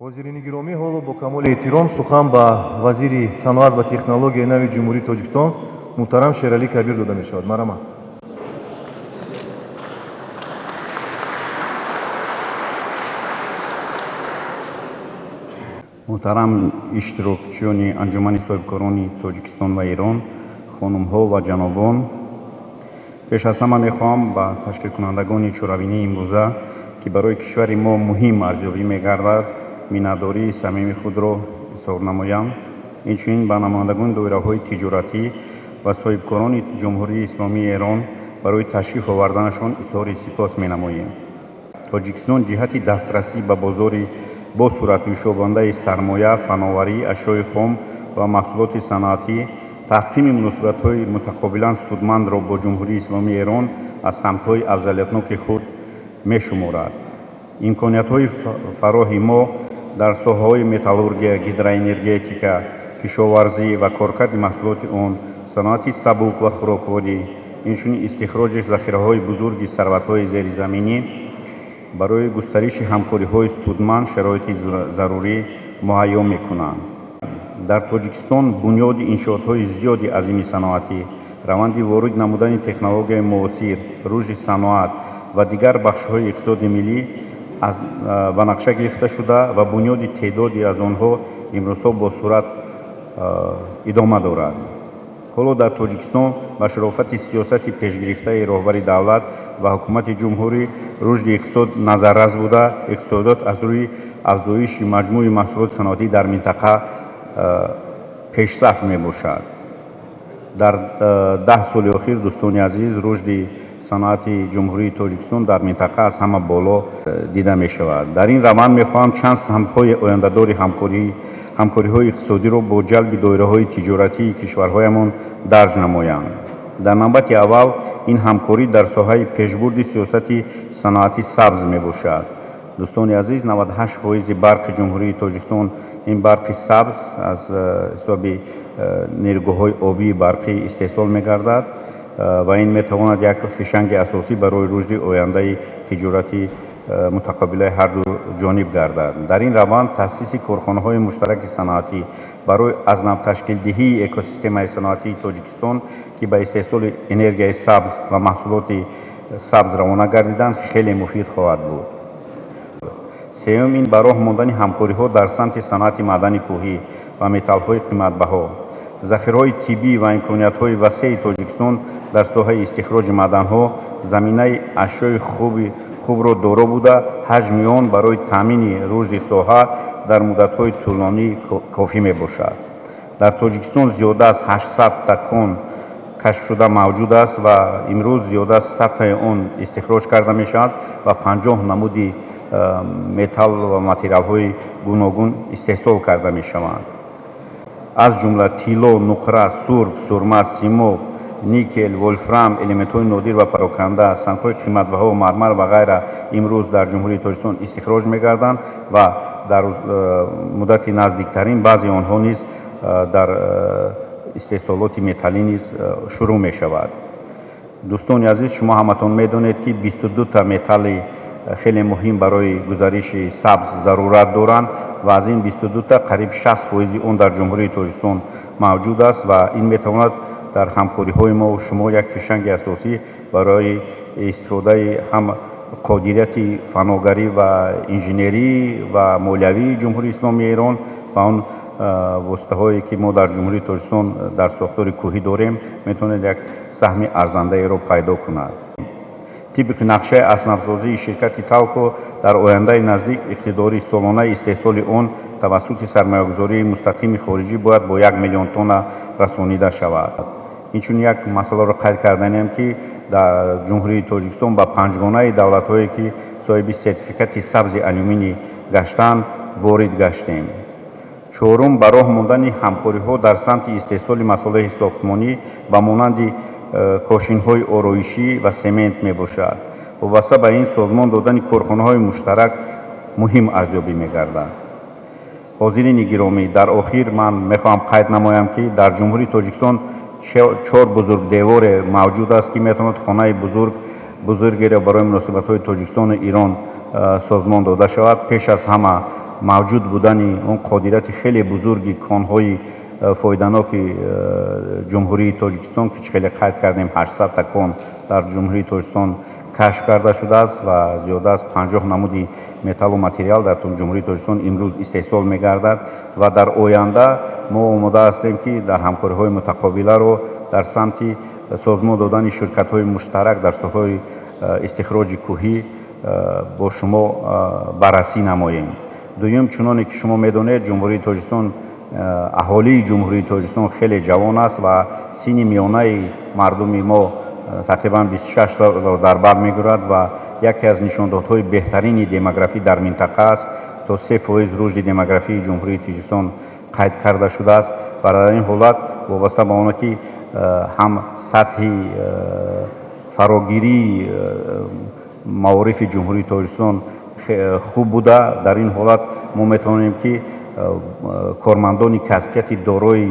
ҳозирини гиромӣ, ҳоло бо камоли эҳтиром сухан ба вазири саноат ва технологияи нави ҷумҳурии Тоҷикистон муҳтарам Шералӣ Кабир дода мешавад. Марҳамат. муҳтарам иштирокчиёни анҷумани соҳибкорони Тоҷикистон ва Эрон, хонумҳо ва ҷанобон, пеш аз ҳама мехоҳам ба ташкилкунандагони чоравинии имрӯза, ки барои кишвари мо муҳим арзёбӣ мегардад, миннатдории самимии худро изҳор намоям. Инчунин ба намояндагони доираҳои тиҷоратӣ ва соҳибкорони ҷумҳурии исломии Эрон барои ташриф оварданашон изҳори сипос менамоем. Тоҷикистон ҷиҳати дастрасӣ ба бозори бо суръатушобандаи сармоя, фановарӣ, ашёи хом ва маҳсулоти санъатӣ таҳкими муносибатҳои мутақобилан судмандро бо ҷумҳурии исломии Эрон аз самтҳои афзалиятноки худ мешуморад. имкониятҳои фароҳи мо дар соҳаҳои металлургия, гидроэнергетика, кишоварзӣ ва коркарди маҳсулоти он, саноати сабук ва хӯрокворӣ, инчунин истихроҷи захираҳои бузурги сарватҳои зеризаминӣ барои густариши ҳамкориҳои судманд шароити зарурӣ муҳайё мекунанд. дар Тоҷикистон бунёди иншоотҳои зиёди азими саноатӣ, раванди ворид намудани технологияи муосир, рушди саноат ва дигар бахшҳои иқтисоди миллӣ ба нақша гирифта шуда ва бунёди теъдоди аз онҳо имрӯзҳо бо суръат идома дорад. ҳоло дар Тоҷикистон ба шарофати сиёсати пешгирифтаи роҳбари давлат ва ҳукумати ҷумҳурӣ рушди иқтисод назаррас буда, иқтисодиёт аз рӯи афзоиши маҷмӯи маҳсулоти саноатӣ дар минтақа пешсаф мебошад. дар 10 соли охир, дӯстони азиз, рушди саноати ҷумҳурии Тоҷикистон дар минтақа аз ҳама боло дида мешавад. дар ин раванд мехоҳам чанд самтҳои ояндадори ҳамкориҳои иқтисодиро бо ҷалби доираҳои тиҷоратии кишварҳоямон дарҷ намоям. дар навбати аввал ин ҳамкорӣ дар соҳаи пешбурди сиёсати саноати сабз мебошад. дӯстони азиз, 98% барқи ҷумҳурии Тоҷикистон ин барқи сабз аз ҳисоби нерӯгоҳҳои обии барқӣ истеҳсол мегардад ва ин метавонад як фишанги асосӣ барои рушди ояндаи тиҷорати мутақобилаи ҳарду ҷониб гардад. дар ин раванд таъсиси корхонаҳои муштараки саноатӣ барои аз нав ташкилдиҳии экосистемаи саноатии Тоҷикистон, ки ба истеҳсоли энергияи сабз ва маҳсулоти сабз равона гардиданд, хеле муфид хоҳад буд. сеюм, ин ба роҳ мондани ҳамкориҳо дар самти санъати маъдани кӯҳӣ ва металлҳои қиматбаҳо. захираҳои тиббӣ ва имкониятҳои васеи Тоҷикистон дар соҳаи истихроҷи маъданҳо заминаи ашёи хубро доро буда, ҳаҷми он барои таъмини рушди соҳа дар муддатҳои тӯлонӣ кофӣ мебошад. дар Тоҷикистон зиёда аз 800 та кон кашфшуда мавҷуд аст ва имрӯз зиёда аз 100 таи он истихроҷ карда мешавад ва 50 намуди металл ва материалҳои гуногун истеҳсол карда мешаванд. аз ҷумла тилло, нуқра, сурб, сурма, симоб, никел, волфрам, элементҳои нодир ва пароканда, сангҳои қиматбаҳо, мармар ва ғайра имрӯз дар ҷумҳурии Тоҷикистон истихроҷ мегарданд ва дар муддати наздиктарин баъзи онҳо низ дар истеҳсолоти металлӣ низ шурӯъ мешавад. дӯстони азиз, шумо ҳаматон медонед, ки 22 та металли хеле муҳим барои гузариши сабз зарурат доранд ва аз ин 22 та қариб 60% он дар ҷумҳурии Тоҷикистон мавҷуд аст ва ин метавонад дар ҳамкориҳои мо шумо як фишанги асосӣ барои истифодаи ҳам қодирияти фаногарӣ ва инженерӣ ва молиявии ҷумҳурии исломии Эрон ва он воситаҳое ки мо дар ҷумҳурии Тоҷикистон дар сохтори кӯҳӣ дорем метавонад як саҳми арзандаеро пайдо кунад. тибқи нақшаи аснавсозии ширкати Талко дар ояндаи наздик иқтидори солонаи истеҳсоли он тавассути сармоягузории мустақими хориҷӣ бояд бо 1 миллион тонна расонида шавад. инчунин як масъаларо қайд карданем, ки дар ҷумҳурии Тоҷикистон ба панҷгонаи давлатҳое ки соҳиби сертификати сабзи алюминӣ гаштанд ворид гаштем. чорум, ба роҳ мондани ҳамкориҳо дар самти истеҳсоли масолиҳи сохтмонӣ ба монанди кошинҳои ороишӣ ва семент мебошад. вобаста ба ин созмон додани корхонаҳои муштарак муҳим арзёбӣ мегардад. ҳозирини гиромӣ, дар охир ман мехоҳам қайд намоям, ки дар ҷумҳурии Тоҷикистон 4 бузургдеворе мавҷуд аст, ки метавонад хонаи бузургеро барои муносибатҳои Тоҷикистону Ирон созмон дода шавад. пеш аз ҳама موجود بودن اون قدرت خیلی بزرگی کانهای فایده‌ناک جمهوری تاجیکستان که خیلی قید کردیم 800 تا کان در جمهوری تاجیکستان کشف کرده شده است و زیاده از 50 نمودی متال و متریال در جمهوری تاجیکستان امروز استحصال می‌گردد و در آینده ما آماده هستیم که در همکاری‌های متقابله رو در سمت سازمان دادن شرکت‌های مشترک در ساحه استخراج کوهی با شما بررسی نماییم. دوم چنانکه که شما می‌دانید جمهوری تاجیکستان اهالی جمهوری تاجیکستان خیلی جوان است و سن میانه مردم ما تقریبا 26 سال در بر می‌گیرد و یکی از نشانده‌های بهترین دموگرافی در منطقه است تا 3% رشد دموگرافی جمهوری تاجیکستان قید کرده شده است و در این حالت وابسته به آن که هم سطح فراگیری معارف جمهوری تاجیکستان خوب بوده. در این حالت ما می‌توانیم که کارمندان کسبیت دارای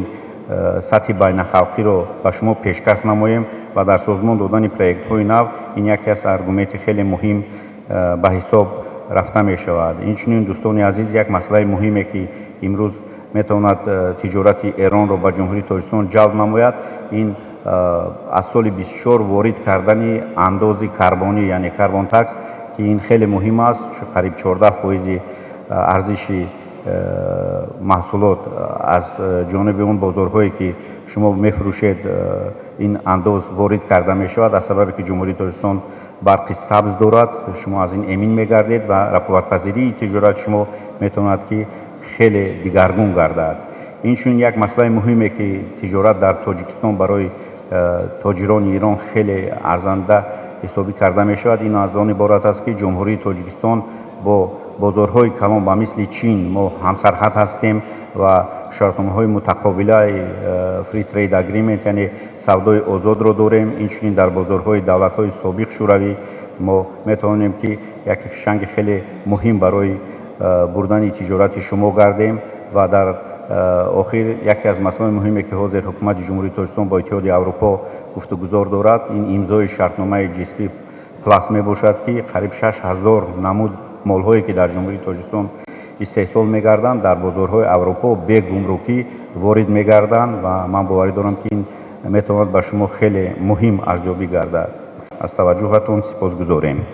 سطح بین‌الخلقی را به شما پیشکش نماییم و در سازمان دادن پروژه‌های نو این یکی از ارگومنت خیلی مهم به حساب رفته می شود. اینچنین دوستان عزیز یک مسئله مهمی که امروز میتواند تجارت ایران را به جمهوری تاجیکستان جلب نماید این از سال 24 وارد کردن انداز کربنی یعنی کربن تکس که این خیلی مهم است. قریب 14% ارزش محصولات از جانب اون بازارهایی که شما میفروشید این انداز وارد کرده می شود از سببی که جمهوری تاجیکستان برق سبز دارد. شما از این امین میگردید و رقابت‌پذیری تجارت شما میتواند که خیلی دیگرگون گردد. اینشون یک مسئله مهمه که تجارت در تاجیکستان برای تاجران ایران خیلی ارزنده حسابی کرده می شود. این از آن عبارت است که جمهوری تاجیکستان با بازارهای کلان با مثل چین ما همسرحد هستیم و شرطنامه‌های متقابله فری ترید اگریمنت یعنی سودای آزاد را داریم. اینچنین در بازارهای دولت‌های سابق شوروی ما میتوانیم که یک فشنگ خیلی مهم برای بردن تجارت شما گردیم و در آخر یکی از مسائل مهمی که حاضر حکومت جمهوری تاجیکستان با اتحاد اروپا گفتگوزار دارد این امضای شرطنامه GSP پلاس می باشد که قریب 6000 نمود مال‌هایی که در جمهوری تاجیکستان استحصال می‌گردند در بازارهای اروپا به گمرکی وارد می‌گردند و من باور دارم که این میتواند به شما خیلی مهم ارزیابی گردد. از توجهتون سپاسگزاریم.